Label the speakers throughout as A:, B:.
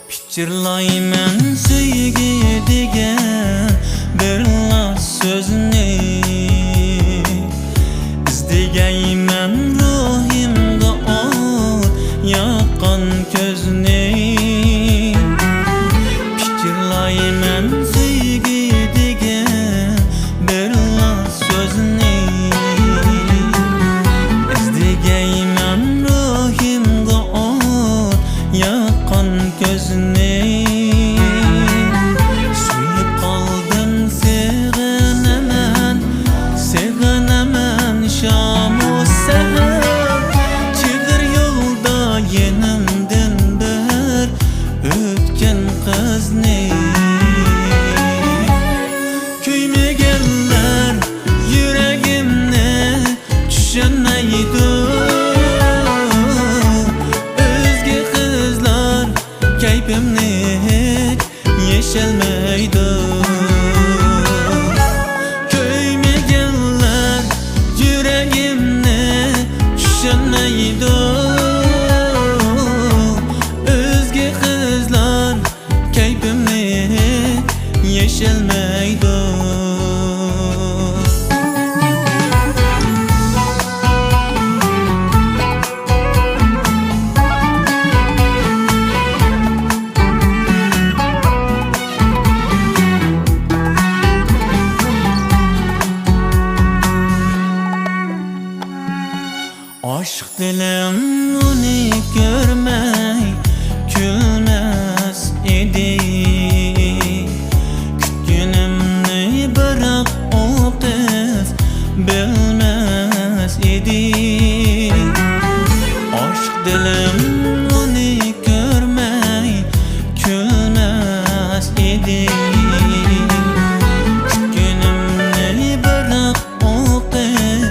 A: Pichirlayman sevgi degan bir so'zni, izdigayman ruhimda o't yoqqan ko'zni. Pichirlayman sevgi degan bir so'zni, izdigayman ruhimda o't yoqqan ko'zni. Kayfimni yeshalmaydi, kuymaganlar yuragimni tushunmaydi. O'zga qizlar kayfimni yeshalmaydi. Aşk dilim onu görmey külmez idi. Kütgünümni bırak o kız bilmez idi. Aşk dilim onu görmey külmez idi. Kütgünümni bırak o kız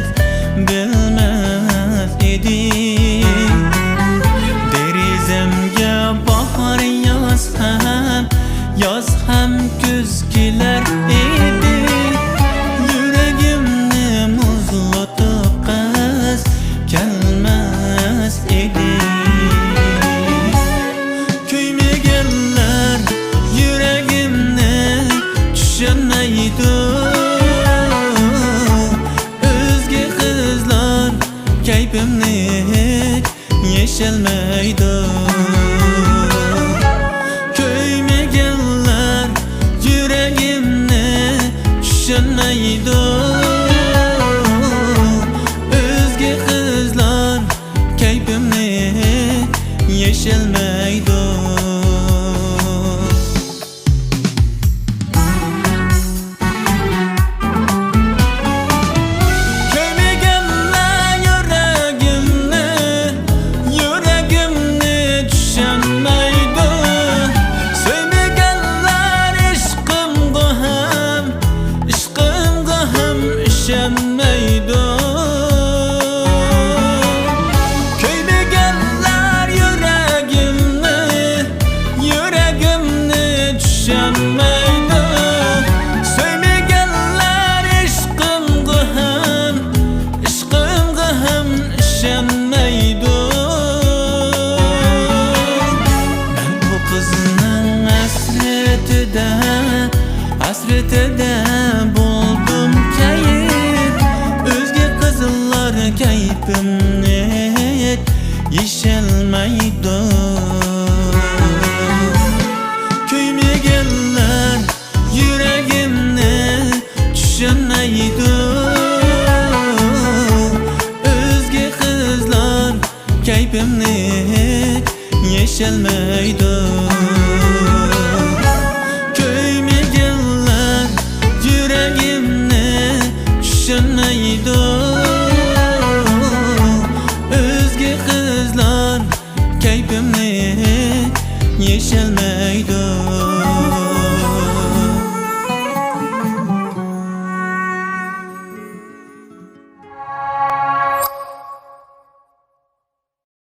A: bilmez idi. Derizemge bahar yaz hem güz keler idi. Yüreğimni muzlatıp kız gelmez idi. Kuymaganlar yüreğimni tushunmaydi. O'zga qizlar kayfimni yeshalmaydi. Kuymaganlar yuragimni tushunmaydi. O'zga qizlar kayfimni yeshalmaydi. Kuymaganlar yüreğimni tushunmaydi. Sevmaganlar ishqimga ham ishonmaydi. Men bu qizning hasretida buldum kayf. O'zga qizlar kayfimni yeshalmaydi. Kuymaganlar yuragimni tushunmaydi. O'zga qizlar kayfimni yeshalmaydi. Kuymaganlar yuragimni tushunmaydi. O'zga qizlar dikenli yeşil meydan.